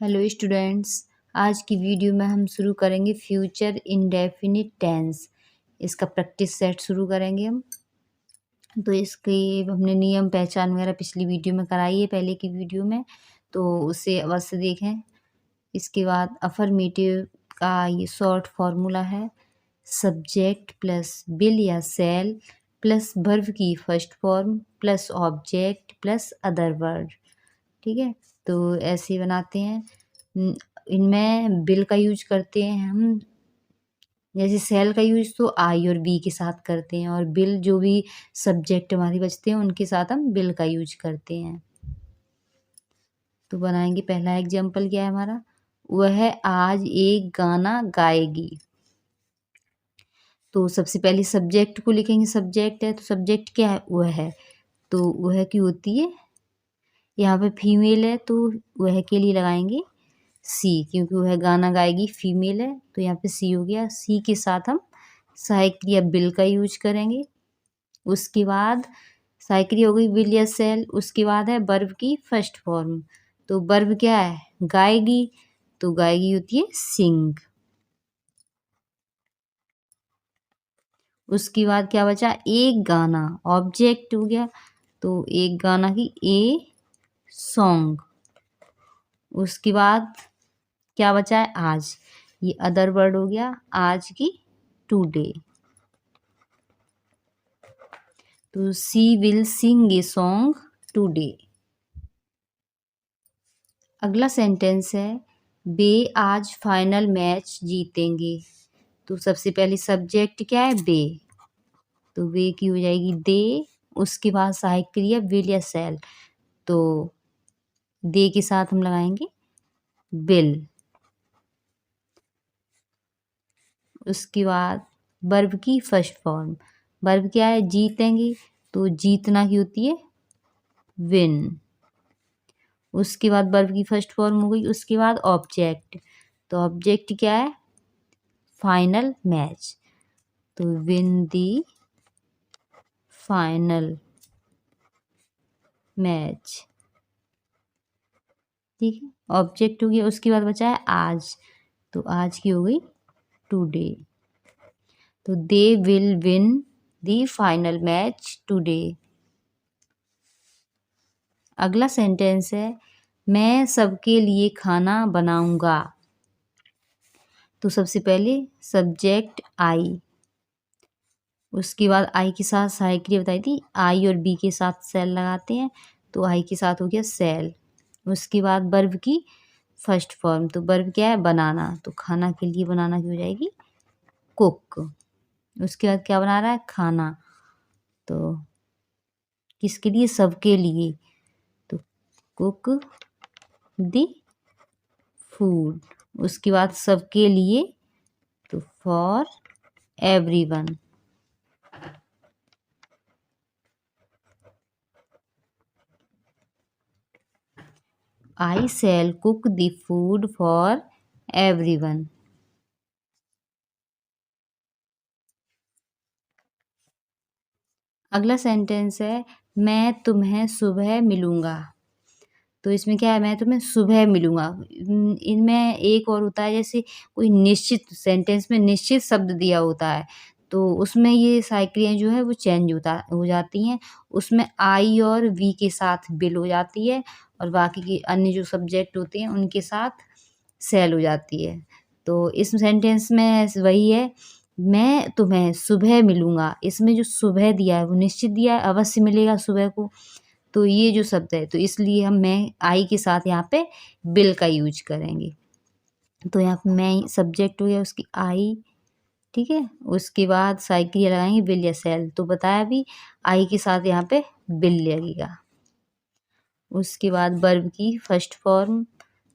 Hello students. आज की video में हम शुरू करेंगे फ्यूचर इंडेफिनिट टेंस। इसका प्रैक्टिस सेट शुरू करेंगे हम। तो इसके हमने नियम पहचान वगैरह पिछली वीडियो में कराई है, पहले की वीडियो में, तो उसे अवश्य देखें। इसके बाद अफर्मेटिव का ये शॉर्ट फॉर्मूला है, सब्जेक्ट प्लस विल या सेल प्लस वर्ब की first form plus object plus other word. ठीक है, तो ऐसे ही बनाते हैं। इनमें बिल का यूज करते हैं हम, जैसे सेल का यूज तो आई और बी के साथ करते हैं, और बिल जो भी सब्जेक्ट हमारे बचते हैं उनके साथ हम बिल का यूज करते हैं। तो बनाएंगे। पहला एग्जाम्पल क्या है हमारा, वह आज एक गाना गाएगी। तो सबसे पहले सब्जेक्ट को लिखेंगे, सब्जेक्ट है तो सब्जेक्ट क्या है, वह है। तो वह की होती है, यहाँ पे फीमेल है तो वह के लिए लगाएंगे सी, क्योंकि वह गाना गाएगी फीमेल है, तो यहाँ पे सी हो गया। सी के साथ हम सहायक क्रिया बिल का यूज करेंगे। उसके बाद सहायक क्रिया हो गई विल या सेल। उसके बाद है वर्ब की फर्स्ट फॉर्म। तो वर्ब क्या है, गाएगी, तो गाएगी होती है सिंग। उसके बाद क्या बचा, एक गाना, ऑब्जेक्ट हो गया, तो एक गाना की ए सॉन्ग। उसके बाद क्या बचा है, आज, ये अदर वर्ड हो गया, आज की टुडे। तो she will sing a song today. अगला सेंटेंस है, वे आज फाइनल मैच जीतेंगे। तो सबसे पहले सब्जेक्ट क्या है, वे, तो वे की हो जाएगी दे। उसके बाद सहायक क्रिया विल या सेल, तो दे के साथ हम लगाएंगे विल। उसके बाद वर्ब की फर्स्ट फॉर्म, वर्ब क्या है, जीतेंगे, तो जीतना की होती है विन। उसके बाद वर्ब की फर्स्ट फॉर्म हो गई। उसके बाद ऑब्जेक्ट, तो ऑब्जेक्ट क्या है, फाइनल मैच, तो विन दी फाइनल मैच। ठीक है, ऑब्जेक्ट हो गया। उसके बाद बचा है आज, तो आज की हो गई टुडे, तो they will win the final match today. अगला सेंटेंस है, मैं सबके लिए खाना बनाऊंगा। तो सबसे पहले सब्जेक्ट आई, उसके बाद आई के साथ सहायक क्रिया बताई थी, आई और बी के साथ सेल लगाते हैं, तो आई के साथ हो गया सेल। उसके बाद वर्ब की फर्स्ट फॉर्म, तो वर्ब क्या है, बनाना, तो खाना के लिए बनाना की हो जाएगी कुक। उसके बाद क्या बना रहा है, खाना, तो किसके लिए, सबके लिए, तो कुक दी फूड। उसके बाद सबके लिए, तो for everyone. I shall cook the food for everyone. अगला सेंटेंस है, मैं तुम्हें सुबह मिलूंगा। तो इसमें क्या है, मैं तुम्हें सुबह मिलूंगा। इनमें एक और होता है, जैसे कोई निश्चित सेंटेंस में निश्चित शब्द दिया होता है, तो उसमें ये साइक्रियाँ जो है वो चेंज हो जाती हैं। उसमें आई और वी के साथ बिल हो जाती है, और बाकी के अन्य जो सब्जेक्ट होते हैं उनके साथ सेल हो जाती है। तो इस सेंटेंस में वही है, मैं तुम्हें सुबह मिलूंगा। इसमें जो सुबह दिया है वो निश्चित दिया है, अवश्य मिलेगा सुबह को, तो ये जो शब्द है, तो इसलिए हम मैं आई के साथ यहाँ पे बिल का यूज करेंगे। तो यहाँ पे मैं सब्जेक्ट हो गया उसकी आई। ठीक है, उसके बाद सहायक क्रिया लगाएंगे विल या सेल, तो बताया भी आई के साथ यहाँ पे बिल लगेगा। उसके बाद वर्ब की फर्स्ट फॉर्म,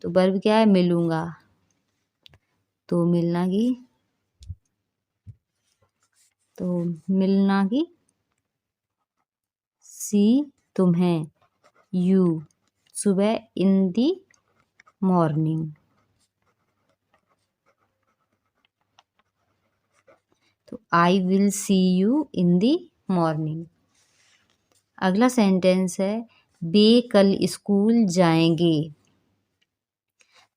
तो वर्ब क्या है, मिलूंगा, तो मिलना की, तो मिलना की सी तुम्हें, यू सुबह, इन दी मॉर्निंग। तो I will see you in the morning. अगला सेंटेंस है, वे कल स्कूल जाएंगे।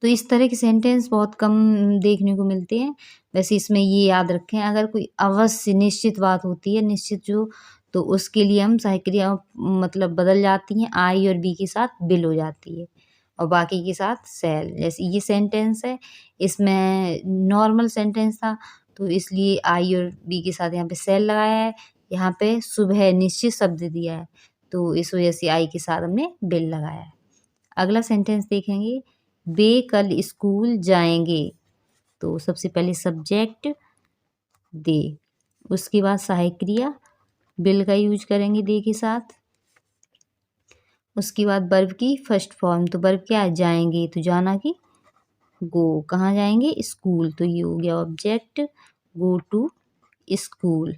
तो इस तरह के सेंटेंस बहुत कम देखने को मिलते हैं। वैसे इसमें ये याद रखें, अगर कोई अवश्य निश्चित बात होती है, निश्चित जो, तो उसके लिए हम सहायक क्रिया मतलब बदल जाती हैं, आई और बी के साथ विल हो जाती है और बाकी के साथ शैल। जैसे ये सेंटेंस है, इसमें नॉर्मल सेंटेंस था तो इसलिए आई और बी के साथ यहाँ पे शैल लगाया है। यहाँ पे सुबह निश्चित शब्द दिया है तो इस वजह से आई के साथ हमने विल लगाया है। अगला सेंटेंस देखेंगे, वे कल स्कूल जाएंगे। तो सबसे पहले सब्जेक्ट दे, उसके बाद सहायक क्रिया विल का यूज करेंगे दे के साथ। उसके बाद वर्ब की फर्स्ट फॉर्म, तो वर्ब क्या है, जाएंगे, तो जाना की गो, कहाँ जाएंगे, स्कूल, तो ये हो गया ऑब्जेक्ट, गो टू स्कूल।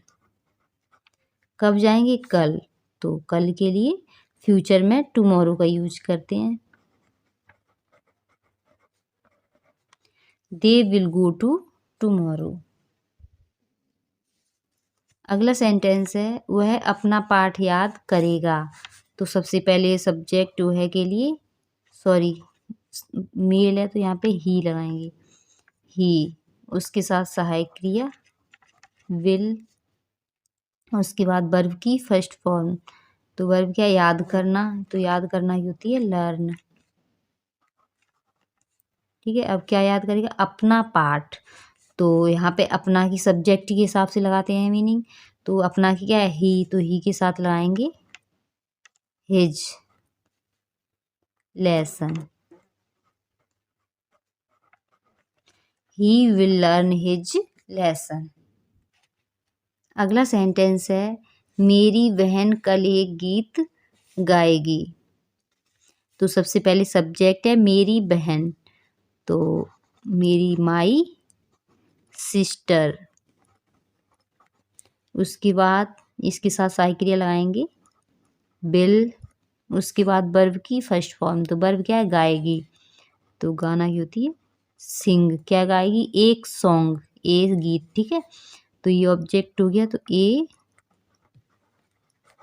कब जाएंगे, कल, तो कल के लिए फ्यूचर में टुमारो का यूज करते हैं, they will go to tomorrow. अगला सेंटेंस है, वह अपना पाठ याद करेगा। तो सबसे पहले सब्जेक्ट वह के लिए, सॉरी मेल है तो यहाँ पे ही लगाएंगे, ही, उसके साथ सहायक क्रिया विल, उसके बाद वर्ब की फर्स्ट फॉर्म, तो वर्ब क्या, याद करना, तो याद करना की होती है लर्न। ठीक है, अब क्या याद करेगा, अपना पाठ, तो यहाँ पे अपना की सब्जेक्ट के हिसाब से लगाते हैं मीनिंग, तो अपना की क्या है, ही, तो ही के साथ लगाएंगे his lesson, he will learn his lesson. अगला सेंटेंस है, मेरी बहन कल एक गीत गाएगी। तो सबसे पहले सब्जेक्ट है मेरी बहन, तो मेरी माई सिस्टर, उसके बाद इसके साथ सहायक क्रिया लगाएंगे बिल, उसके बाद वर्ब की फर्स्ट फॉर्म, तो वर्ब क्या है, गाएगी, तो गाना की होती है सिंग, क्या गाएगी, एक सॉन्ग, ए गीत, ठीक है, तो ये ऑब्जेक्ट हो गया, तो ए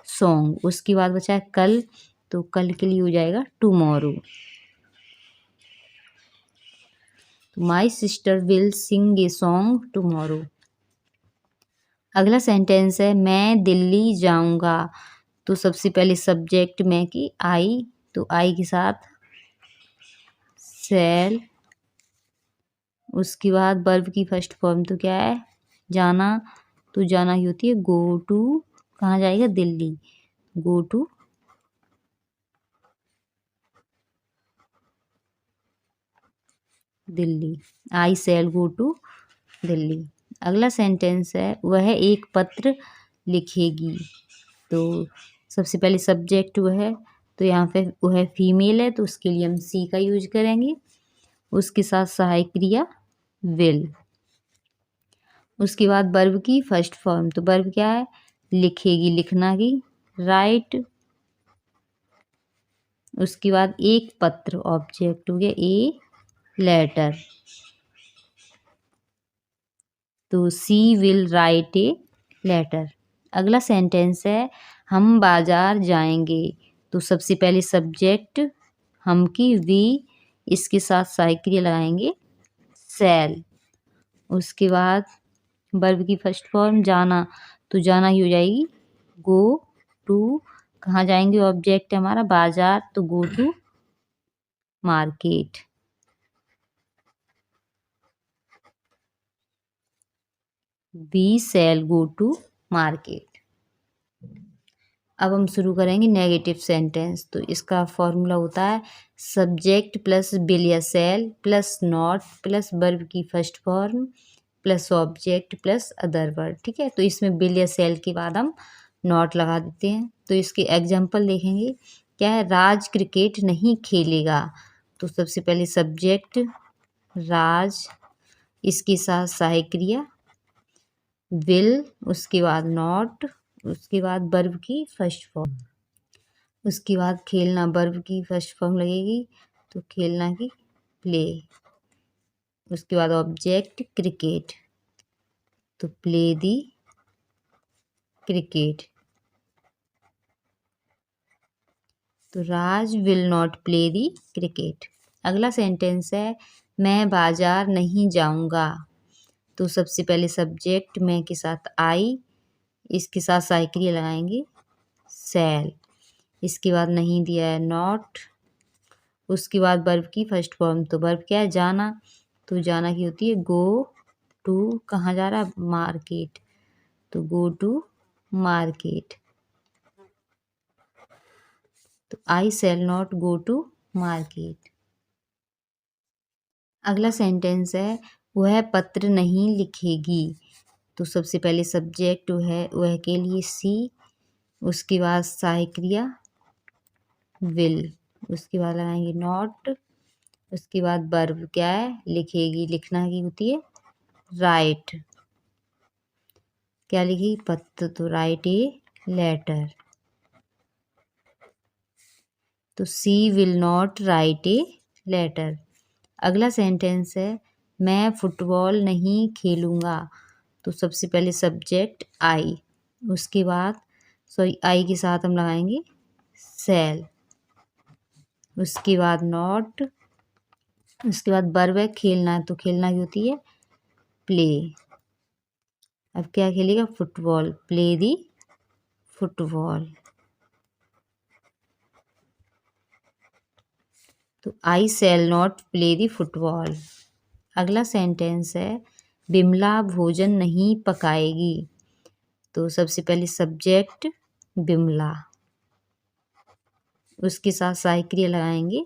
सॉन्ग। उसके बाद बचा है कल, तो कल के लिए हो जाएगा टुमारो, तो my sister will sing a song tomorrow. अगला सेंटेंस है, मैं दिल्ली जाऊंगा। तो सबसे पहले सब्जेक्ट में की आई, तो आई के साथ सेल, उसके बाद वर्ब की फर्स्ट फॉर्म, तो क्या है, जाना, तो जाना ही होती है गो टू, कहाँ जाएगा, Delhi, go to Delhi, I shall go to Delhi. अगला सेंटेंस है, वह एक पत्र लिखेगी। तो सबसे पहले सब्जेक्ट वह है, तो यहाँ पे वह फीमेल है तो उसके लिए हम सी का यूज करेंगे, उसके साथ सहायक क्रिया विल, उसके बाद वर्ब की फर्स्ट फॉर्म, तो वर्ब क्या है, लिखेगी, लिखना की, राइट, उसके बाद एक पत्र, ऑब्जेक्ट हो गया ए लेटर, तो she will write a letter. अगला सेंटेंस है, हम बाजार जाएंगे। तो सबसे पहले सब्जेक्ट हम की वी, इसके साथ सहायक क्रिया लगाएंगे सेल, उसके बाद वर्ब की फर्स्ट फॉर्म जाना, तो जाना ही हो जाएगी गो टू, कहाँ जाएंगे, ऑब्जेक्ट है हमारा बाजार, तो go to market, we shall go to market. अब हम शुरू करेंगे नेगेटिव सेंटेंस। तो इसका फॉर्मूला होता है सब्जेक्ट प्लस विल या shall plus not plus verb की first form plus object plus other word, ठीक है। तो इसमें विल या सेल के बाद हम नॉट लगा देते हैं। तो इसके एग्जाम्पल देखेंगे, क्या है, राज क्रिकेट नहीं खेलेगा। तो सबसे पहले सब्जेक्ट राज, इसके साथ सहायक क्रिया विल, उसके बाद नॉट, उसके बाद वर्ब की फर्स्ट फॉर्म, उसके बाद खेलना, वर्ब की फर्स्ट फॉर्म लगेगी तो खेलना की प्ले, उसके बाद ऑब्जेक्ट क्रिकेट, तो प्ले दी क्रिकेट, तो Raj will not play the cricket. अगला सेंटेंस है मैं बाजार नहीं जाऊंगा। तो सबसे पहले सब्जेक्ट मैं के साथ आई, इसके साथ साइक्रिया लगाएंगे सेल। इसके बाद नहीं दिया है नॉट। उसके बाद वर्ब की फर्स्ट फॉर्म, तो वर्ब क्या है जाना, तो जाना की होती है गो टू, कहाँ जा रहा है मार्केट, तो गो टू मार्केट। तो I shall not go to market. अगला सेंटेंस है वह पत्र नहीं लिखेगी। तो सबसे पहले सब्जेक्ट वह के लिए सी, उसके बाद सहायक क्रिया विल, उसके बाद लगाएंगे नॉट, उसके बाद वर्ब क्या है लिखेगी, लिखना की होती है राइट। क्या लिखेगी पत्र, तो राइट ए लेटर। तो she will not write a letter. अगला सेंटेंस है मैं फुटबॉल नहीं खेलूँगा। तो सबसे पहले सब्जेक्ट आई, उसके बाद आई के साथ हम लगाएंगे सेल, उसके बाद नॉट, उसके बाद वर्ब है खेलना, तो खेलना की होती है प्ले। अब क्या खेलेगा फुटबॉल, प्ले दी फुटबॉल। तो I shall not play the football. अगला सेंटेंस है बिमला भोजन नहीं पकाएगी। तो सबसे पहले सब्जेक्ट बिमला, उसके साथ सहायक क्रिया लगाएंगे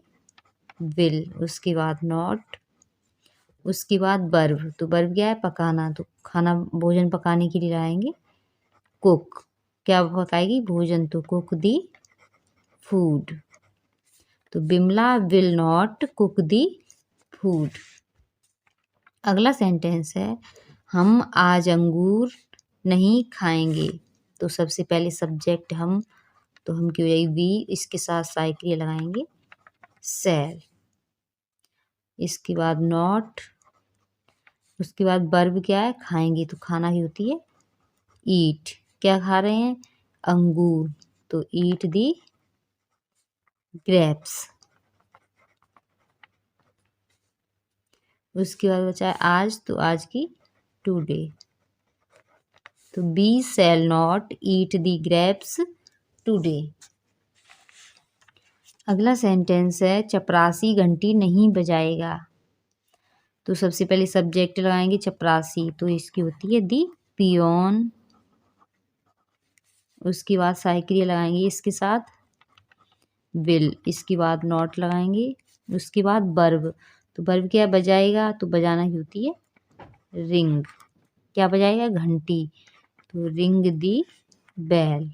विल, उसके बाद नॉट, उसके बाद वर्ब, तो वर्ब क्या है पकाना, तो खाना भोजन पकाने के लिए लगाएंगे कुक। क्या पकाएगी भोजन, तो कुक दी फूड। तो Bimla will not cook the food. अगला सेंटेंस है हम आज अंगूर नहीं खाएंगे। तो सबसे पहले सब्जेक्ट हम, तो हम क्यों जाएगी वी, इसके साथ सहायक क्रिया लगाएंगे सेल, इसके बाद नॉट, उसके बाद वर्ब क्या है खाएंगे, तो खाना ही होती है ईट। क्या खा रहे हैं अंगूर, तो ईट दी ग्रेप्स। उसके बाद बचा है आज, तो आज की टुडे। तो we shall not eat the grapes today. अगला सेंटेंस है चपरासी घंटी नहीं बजाएगा। तो सबसे पहले सब्जेक्ट लगाएंगे चपरासी, तो इसकी होती है दी पियोन, उसके बाद सहायक क्रिया लगाएंगे इसके साथ विल, इसके बाद नॉट लगाएंगे, उसके बाद वर्ब, तो वर्ब क्या बजाएगा, तो बजाना की होती है रिंग। क्या बजाएगा घंटी, तो रिंग दी बेल।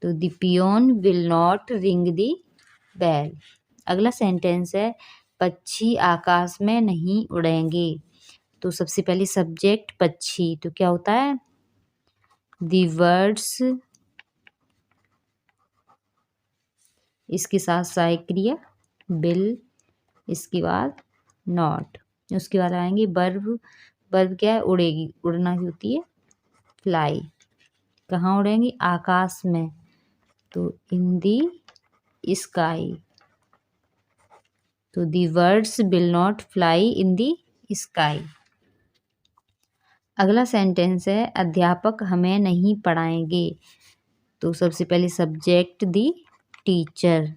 तो the peon will not ring the bell. अगला सेंटेंस है पक्षी आकाश में नहीं उड़ेंगे। तो सबसे पहले सब्जेक्ट पक्षी, तो क्या होता है दी वर्ड्स, इसके साथ सहायक क्रिया बिल, इसके बाद नॉट, उसके बाद आएंगे वर्ब। वर्ब क्या है उड़ेगी, उड़ना की होती है फ्लाई। कहाँ उड़ेंगी आकाश में, तो इन दी स्काई। तो the words will not fly in the sky. अगला सेंटेंस है अध्यापक हमें नहीं पढ़ाएंगे। तो सबसे पहले सब्जेक्ट दी टीचर,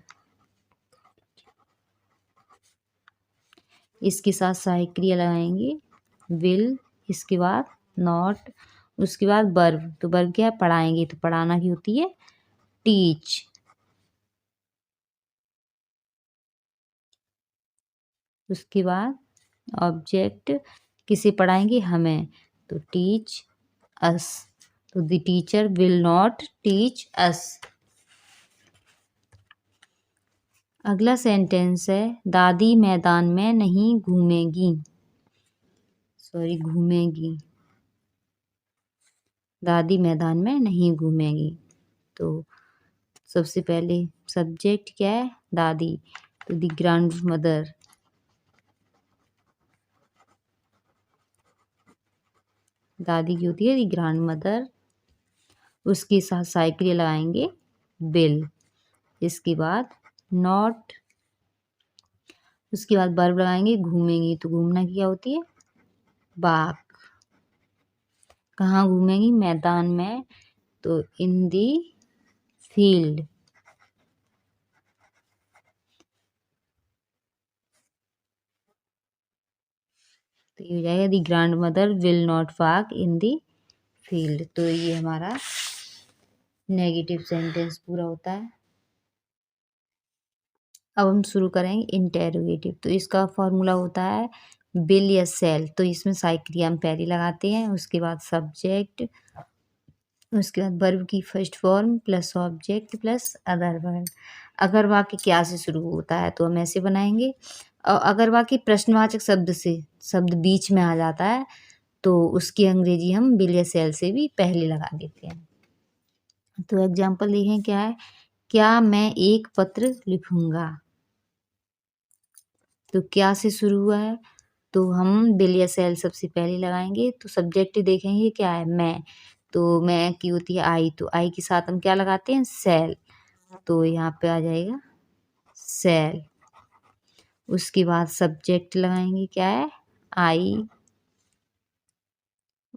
इसके साथ सहायक क्रिया लगाएंगे विल, इसके बाद नॉट, उसके बाद वर्ब, तो वर्ब क्या है पढ़ाएंगे, तो पढ़ाना की होती है टीच। उसके बाद ऑब्जेक्ट किसे पढ़ाएंगे हमें, तो टीच अस। तो the teacher will not teach us. अगला सेंटेंस है दादी मैदान में नहीं घूमेगी। सॉरी घूमेगी, दादी मैदान में नहीं घूमेगी। तो सबसे पहले सब्जेक्ट क्या है दादी, तो द ग्रैंड मदर, दादी की होती है द ग्रैंड मदर, उसके साथ सहायक क्रिया लगाएंगे बिल, इसके बाद नॉट, उसके बाद वर्ब लगाएंगे घूमेंगी, तो घूमना की क्या होती है? वॉक। कहाँ घूमेंगी? मैदान में, तो इन दी फील्ड। तो ये हो जाएगा the grandmother will not walk in the field. तो ये हमारा नेगेटिव सेंटेंस पूरा होता है। अब हम शुरू करेंगे इंटेरोगेटिव। तो इसका फॉर्मूला होता है विल या सेल। तो इसमें साई क्रिया हम पहले लगाते हैं, उसके बाद सब्जेक्ट, उसके बाद वर्ब की first form plus object plus other verb. अगर वाक्य क्या से शुरू होता है तो हम ऐसे बनाएंगे, और अगर वाक्य प्रश्नवाचक शब्द से शब्द बीच में आ जाता है तो उसकी अंग्रेजी हम विल या सेल से भी पहले लगा देते हैं। तो एग्जाम्पल देखें क्या है, क्या मैं एक पत्र लिखूंगा। तो क्या से शुरू हुआ है तो हम विल या सेल सबसे पहले लगाएंगे। तो सब्जेक्ट देखेंगे क्या है, मैं। तो मैं की होती है आई, तो आई के साथ हम क्या लगाते हैं? सेल। तो यहाँ पे आ जाएगा सेल। उसके बाद सब्जेक्ट लगाएंगे क्या है? आई।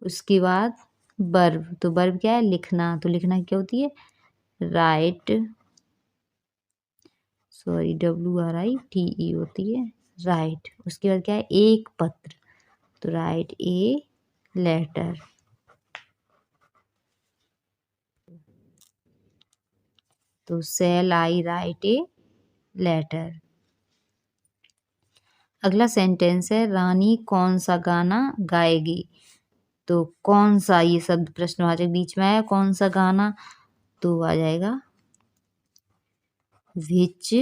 उसके बाद वर्ब, तो वर्ब क्या है? लिखना। तो लिखना क्या होती है? राइट, सॉरी WRITE होती है, राइट। उसके बाद क्या है? एक पत्र, तो राइट ए लेटर। तो shall I write a letter. अगला सेंटेंस है रानी कौन सा गाना गाएगी। तो कौन सा, ये शब्द प्रश्नवाचक बीच में आया, कौन सा गाना, तो आ जाएगा विच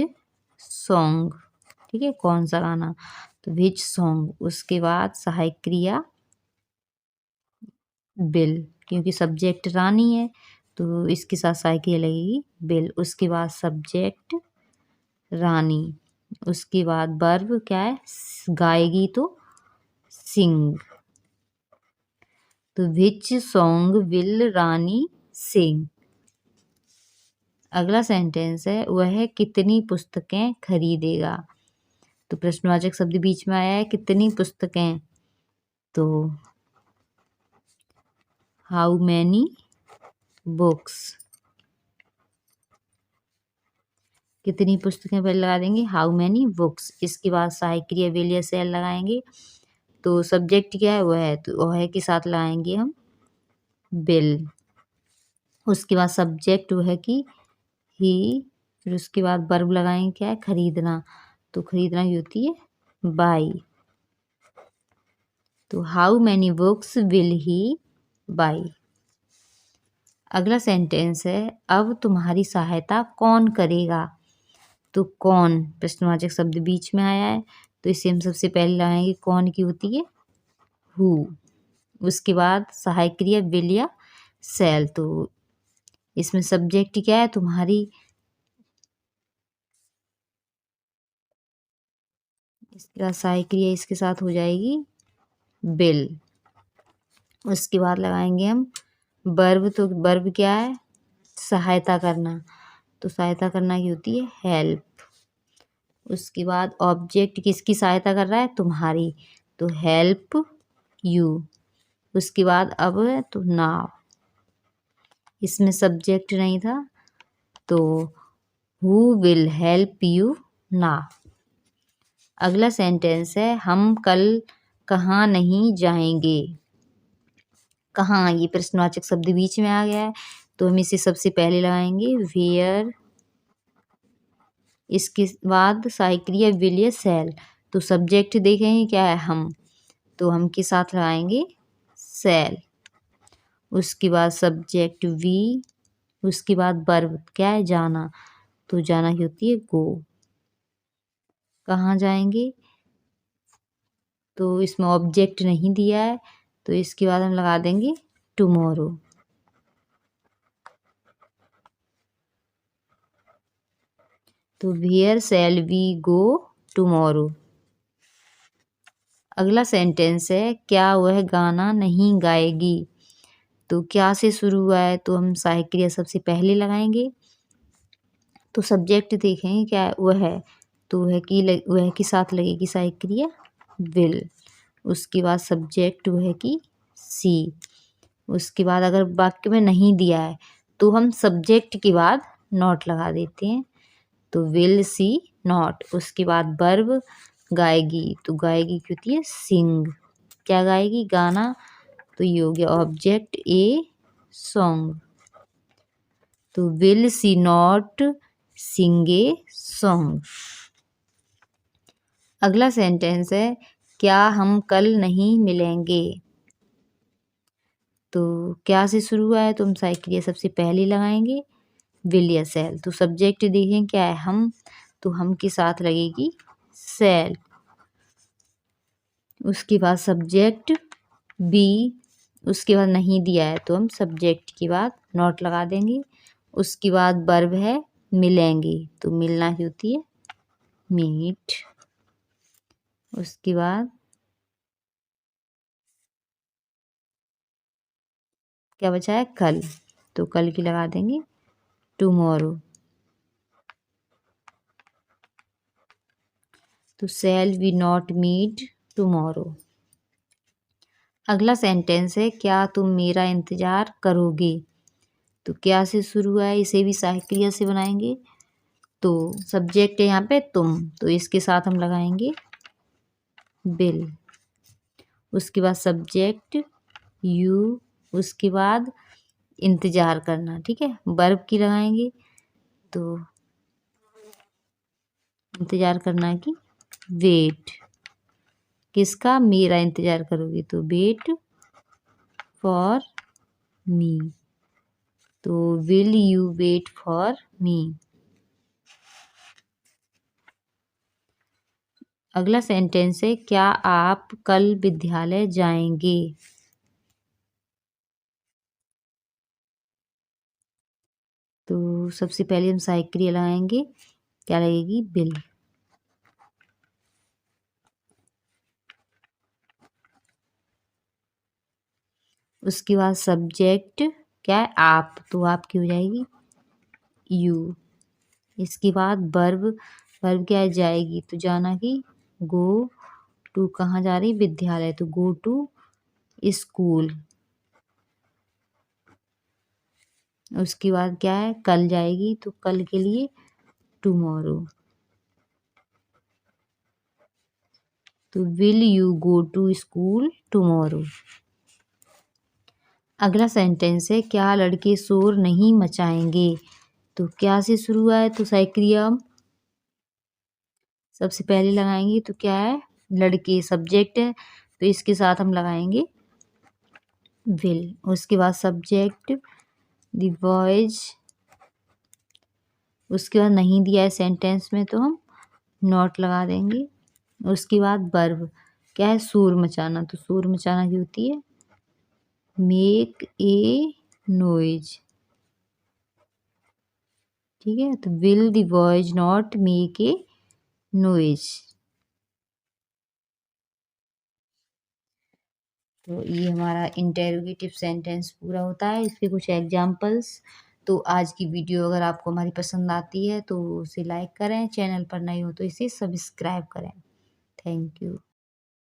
सॉन्ग। ठीक है, कौन सा गाना, तो विच सॉन्ग। उसके बाद सहायक क्रिया बिल, क्योंकि सब्जेक्ट रानी है तो इसके साथ सहायक क्रिया लगेगी बिल। उसके बाद सब्जेक्ट रानी, उसके बाद वर्ब क्या है? गाएगी, तो सिंग। तो विच सॉन्ग विल रानी सिंग। अगला सेंटेंस है वह कितनी पुस्तकें खरीदेगा। तो प्रश्नवाचक शब्द बीच में आया है, कितनी पुस्तकें, तो हाउ मैनी बुक्स। कितनी पुस्तकें पहले लगा देंगे, हाउ मैनी बुक्स। इसके बाद सहायक क्रिया विल या सेल लगाएंगे। तो सब्जेक्ट क्या है? वह है, तो वह के साथ लगाएंगे हम बिल। उसके बाद सब्जेक्ट वह की ही, फिर उसके बाद वर्ब लगाएंगे क्या है? खरीदना। तो खरीदना की होती है बाई। तो how many books will he by. अगला सेंटेंस है अब तुम्हारी सहायता कौन करेगा। तो कौन प्रश्नवाचक शब्द बीच में आया है तो इसे हम सबसे पहले लगाएंगे, कौन की होती है हु। उसके बाद सहायक क्रिया विल या सेल। तो इसमें सब्जेक्ट क्या है? तुम्हारी। इसके बाद सहायक क्रिया इसके साथ हो जाएगी बिल। उसके बाद लगाएंगे हम वर्ब। तो वर्ब क्या है? सहायता करना। तो सहायता करना की होती है हेल्प। उसके बाद ऑब्जेक्ट किसकी सहायता कर रहा है? तुम्हारी। तो हेल्प यू। उसके बाद अब है तो नाउ। इसमें सब्जेक्ट नहीं था तो who will help you now. अगला सेंटेंस है हम कल कहाँ नहीं जाएंगे। कहाँ, ये प्रश्नवाचक शब्द बीच में आ गया है तो हम इसे सबसे पहले लगाएंगे वेयर। इसके बाद सहायक क्रिया विल या सेल। तो सब्जेक्ट देखेंगे क्या है? हम। तो हम के साथ लगाएंगे सेल। उसके बाद सब्जेक्ट वी। उसके बाद वर्ब क्या है? जाना। तो जाना की होती है गो। कहाँ जाएंगे? तो इसमें ऑब्जेक्ट नहीं दिया है तो इसके बाद हम लगा देंगे टुमारो। तो where shall we go tomorrow. अगला सेंटेंस है क्या वह गाना नहीं गाएगी। तो क्या से शुरू हुआ है तो हम सहायक क्रिया सबसे पहले लगाएंगे। तो सब्जेक्ट देखेंगे क्या है? वह है, तो वह के साथ लगेगी सहायक क्रिया विल। उसके बाद सब्जेक्ट वह की सी। उसके बाद अगर वाक्य में नहीं दिया है तो हम सब्जेक्ट के बाद नॉट लगा देते हैं, तो विल सी नॉट। उसके बाद वर्ब गाएगी, तो गाएगी क्या होती है सिंग। क्या गाएगी गाना, तो ये हो गया ऑब्जेक्ट ए सॉन्ग। तो will she not sing a song. अगला सेंटेंस है क्या हम कल नहीं मिलेंगे। तो क्या से शुरू हुआ है तो हम सहायक क्रिया सबसे पहले लगाएंगे विल या सेल। तो सब्जेक्ट देखें क्या है हम, तो हम के साथ लगेगी सेल। उसके बाद सब्जेक्ट बी। उसके बाद नहीं दिया है तो हम सब्जेक्ट के बाद नॉट लगा देंगे। उसके बाद वर्ब है मिलेंगे, तो मिलना की होती है मीट। उसके बाद क्या बचा है कल, तो कल की लगा देंगे टुमारो। तो shall we not meet tomorrow. अगला सेंटेंस है क्या तुम मेरा इंतजार करोगे। तो क्या से शुरू हुआ है, इसे भी सहायक क्रिया से बनाएंगे। तो सब्जेक्ट है यहाँ पे तुम, तो इसके साथ हम लगाएंगे बिल। उसके बाद सब्जेक्ट यू। उसके बाद इंतजार करना, ठीक है वर्ब की लगाएंगे। तो इंतजार करना की वेट। किसका, मेरा इंतजार करोगे, तो वेट फॉर मी। तो will you wait for me. अगला सेंटेंस है क्या आप कल विद्यालय जाएंगे। तो सबसे पहले हम सहायक क्रिया लगाएंगे, क्या लगेगी विल। उसके बाद सब्जेक्ट क्या है आप, तो आपकी हो जाएगी यू। इसके बाद वर्ब, वर्ब क्या है जाएगी, तो जाना की गो टू। कहाँ जा रही, विद्यालय, तो गो टू स्कूल। उसके बाद क्या है कल जाएगी, तो कल के लिए टुमारो। तो will you go to school tomorrow. अगला सेंटेंस है क्या लड़के शोर नहीं मचाएंगे। तो क्या से शुरू हुआ है, तो सहायक क्रिया हम सबसे पहले लगाएंगे। तो क्या है लड़के सब्जेक्ट है, तो इसके साथ हम लगाएंगे विल। उसके बाद सब्जेक्ट द बॉयज। उसके बाद नहीं दिया है सेंटेंस में तो हम नॉट लगा देंगे। उसके बाद वर्ब क्या है शोर मचाना, तो शोर मचाना की होती है मेक ए नॉइज। ठीक है, तो will the boys not make a noise. तो ये हमारा इंटेरोगेटिव सेंटेंस पूरा होता है। इसके कुछ एग्जाम्पल्स। तो आज की वीडियो अगर आपको हमारी पसंद आती है तो उसे लाइक करें, चैनल पर नए हो तो इसे सब्सक्राइब करें। Thank you.